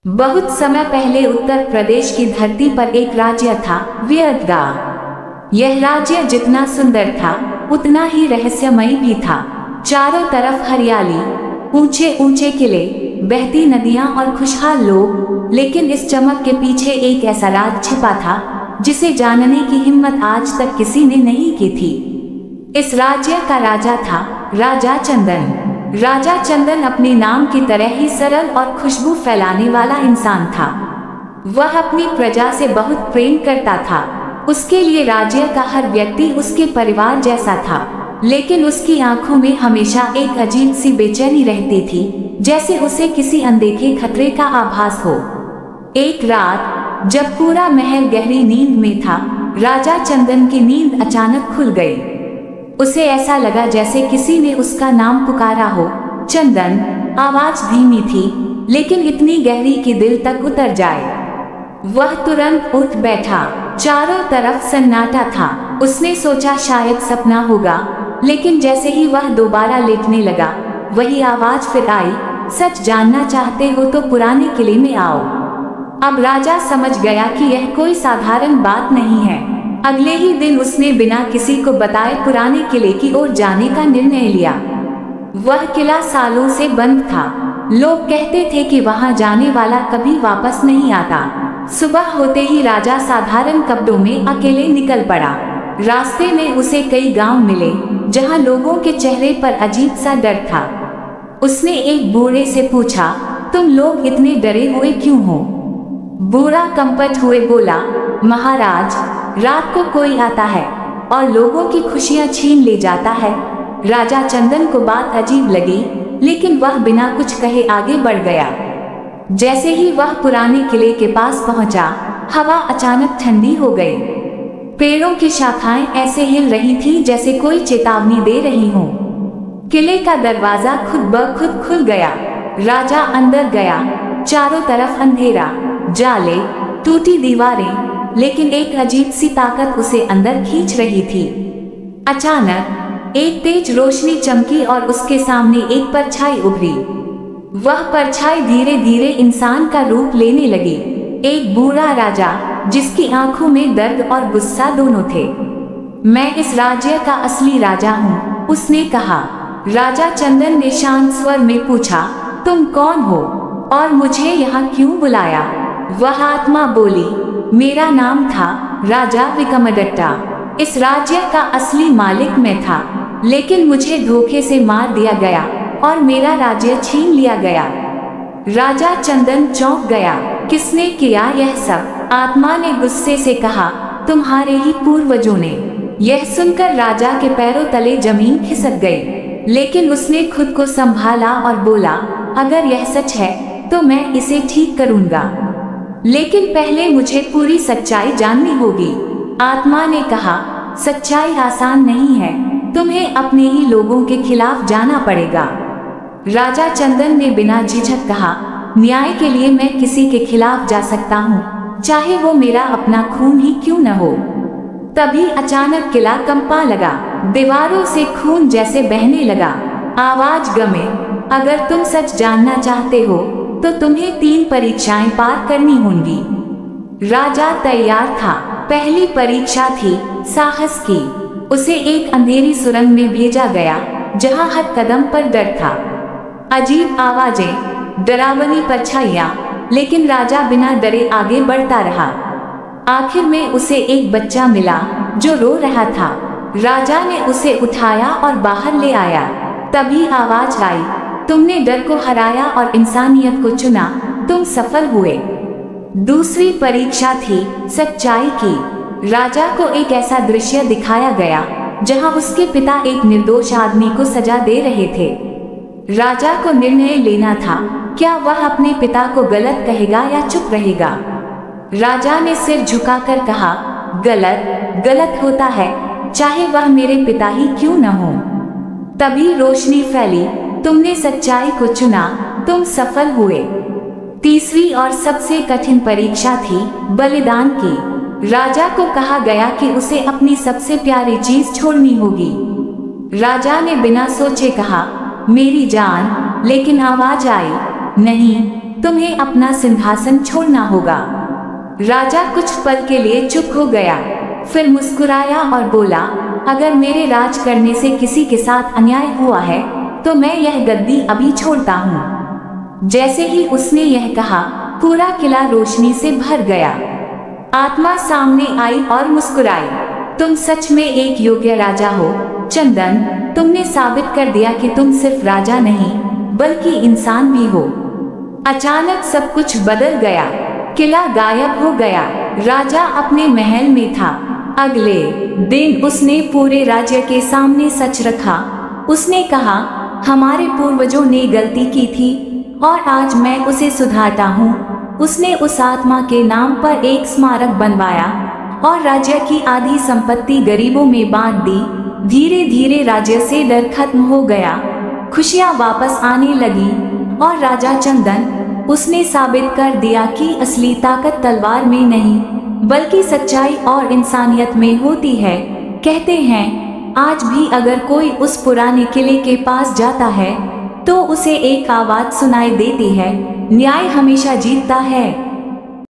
बहुत समय पहले उत्तर प्रदेश की धरती पर एक राज्य था, वियतगा। यह राज्य जितना सुंदर था उतना ही रहस्यमयी भी था। चारों तरफ हरियाली, ऊंचे ऊंचे किले, बहती नदियां और खुशहाल लोग, लेकिन इस चमक के पीछे एक ऐसा राज छिपा था जिसे जानने की हिम्मत आज तक किसी ने नहीं की थी। इस राज्य का राजा था राजा चंदन। राजा चंदन अपने नाम की तरह ही सरल और खुशबू फैलाने वाला इंसान था। वह अपनी प्रजा से बहुत प्रेम करता था। उसके लिए राज्य का हर व्यक्ति उसके परिवार जैसा था, लेकिन उसकी आंखों में हमेशा एक अजीब सी बेचैनी रहती थी, जैसे उसे किसी अनदेखे खतरे का आभास हो। एक रात जब पूरा महल गहरी नींद में था, राजा चंदन की नींद अचानक खुल गई। उसे ऐसा लगा जैसे किसी ने उसका नाम पुकारा हो, चंदन। आवाज धीमी थी, लेकिन इतनी गहरी कि दिल तक उतर जाए। वह तुरंत उठ बैठा। चारों तरफ सन्नाटा था। उसने सोचा शायद सपना होगा, लेकिन जैसे ही वह दोबारा लेटने लगा, वही आवाज फिर आई, सच जानना चाहते हो तो पुराने किले में आओ। अब राजा समझ गया कि यह कोई साधारण बात नहीं है। अगले ही दिन उसने बिना किसी को बताए पुराने किले की ओर जाने का निर्णय लिया। वह किला सालों से बंद था। लोग कहते थे कि वहां जाने वाला कभी वापस नहीं आता। सुबह होते ही राजा साधारण कपड़ों में अकेले निकल पड़ा। रास्ते में उसे कई गांव मिले, जहां लोगों के चेहरे पर अजीब सा डर था। उसने एक बूढ़े से पूछा, तुम लोग इतने डरे हुए क्यों हो? बूढ़ा कंपट हुए बोला, महाराज, रात को कोई आता है और लोगों की खुशियां छीन ले जाता है। राजा चंदन को बात अजीब लगी, लेकिन वह बिना कुछ कहे आगे बढ़ गया। जैसे ही वह पुराने किले के पास पहुंचा, हवा अचानक ठंडी हो गई। पेड़ों की शाखाएं ऐसे हिल रही थी जैसे कोई चेतावनी दे रही हो। किले का दरवाजा खुद ब खुद खुल गया। राजा अंदर गया। चारों तरफ अंधेरा, जाले, टूटी दीवारें, लेकिन एक अजीब सी ताकत उसे अंदर खींच रही थी। अचानक एक तेज रोशनी चमकी और उसके सामने एक परछाई उभरी। वह परछाई धीरे धीरे इंसान का रूप लेने लगी। एक बूढ़ा राजा, जिसकी आंखों में दर्द और गुस्सा दोनों थे। मैं इस राज्य का असली राजा हूँ, उसने कहा। राजा चंदन ने शांत स्वर में पूछा, तुम कौन हो और मुझे यहाँ क्यों बुलाया? वह आत्मा बोली, मेरा नाम था राजा विक्रमदट्टा। इस राज्य का असली मालिक मैं था, लेकिन मुझे धोखे से मार दिया गया और मेरा राज्य छीन लिया गया। राजा चंदन चौंक गया। किसने किया यह सब? आत्मा ने गुस्से से कहा, तुम्हारे ही पूर्वजों ने। यह सुनकर राजा के पैरों तले जमीन खिसक गई, लेकिन उसने खुद को संभाला और बोला, अगर यह सच है तो मैं इसे ठीक करूंगा, लेकिन पहले मुझे पूरी सच्चाई जाननी होगी। आत्मा ने कहा, सच्चाई आसान नहीं है, तुम्हें अपने ही लोगों के खिलाफ जाना पड़ेगा। राजा चंदन ने बिना झिझक कहा, न्याय के लिए मैं किसी के खिलाफ जा सकता हूँ, चाहे वो मेरा अपना खून ही क्यों न हो। तभी अचानक किला कंपा लगा। दीवारों से खून जैसे बहने लगा। आवाज गमे, अगर तुम सच जानना चाहते हो तो तुम्हें 3 परीक्षाएं पार करनी होंगी। राजा तैयार था। पहली परीक्षा थी साहस की। उसे एक अंधेरी सुरंग में भेजा गया, जहां हर कदम पर डर था। अजीब आवाजें, डरावनी परछाइयां, लेकिन राजा बिना डरे आगे बढ़ता रहा। आखिर में उसे एक बच्चा मिला जो रो रहा था। राजा ने उसे उठाया और बाहर ले आया। तभी आवाज आई, तुमने डर को हराया और इंसानियत को चुना, तुम सफल हुए। दूसरी परीक्षा थी सच्चाई की। राजा को एक ऐसा दृश्य दिखाया गया जहां उसके पिता एक निर्दोष आदमी को सजा दे रहे थे। राजा को निर्णय लेना था, क्या वह अपने पिता को गलत कहेगा या चुप रहेगा। राजा ने सिर झुकाकर कहा, गलत गलत होता है, चाहे वह मेरे पिता ही क्यों न हो। तभी रोशनी फैली, तुमने सच्चाई को चुना, तुम सफल हुए। तीसरी और सबसे कठिन परीक्षा थी बलिदान की। राजा को कहा गया कि उसे अपनी सबसे प्यारी चीज छोड़नी होगी। राजा ने बिना सोचे कहा, मेरी जान, लेकिन आवाज आई, नहीं, तुम्हें अपना सिंहासन छोड़ना होगा। राजा कुछ पल के लिए चुप हो गया, फिर मुस्कुराया और बोला, अगर मेरे राज करने से किसी के साथ अन्याय हुआ है तो मैं यह गद्दी अभी छोड़ता हूँ। जैसे ही उसने यह कहा, पूरा किला रोशनी से भर गया। आत्मा सामने आई और मुस्कुराई, तुम सच में एक योग्य राजा हो चंदन। तुमने साबित कर दिया कि तुम सिर्फ राजा नहीं बल्कि इंसान भी हो। अचानक सब कुछ बदल गया, किला गायब हो गया। राजा अपने महल में था। अगले दिन उसने पूरे राज्य के सामने सच रखा। उसने कहा, हमारे पूर्वजों ने गलती की थी और आज मैं उसे सुधारता हूँ। उसने उस आत्मा के नाम पर एक स्मारक बनवाया और राज्य की आधी संपत्ति गरीबों में बांट दी। धीरे धीरे राज्य से डर खत्म हो गया, खुशियाँ वापस आने लगी और राजा चंदन, उसने साबित कर दिया कि असली ताकत तलवार में नहीं बल्कि सच्चाई और इंसानियत में होती है। कहते हैं आज भी अगर कोई उस पुराने किले के पास जाता है तो उसे एक आवाज सुनाई देती है, न्याय हमेशा जीतता है।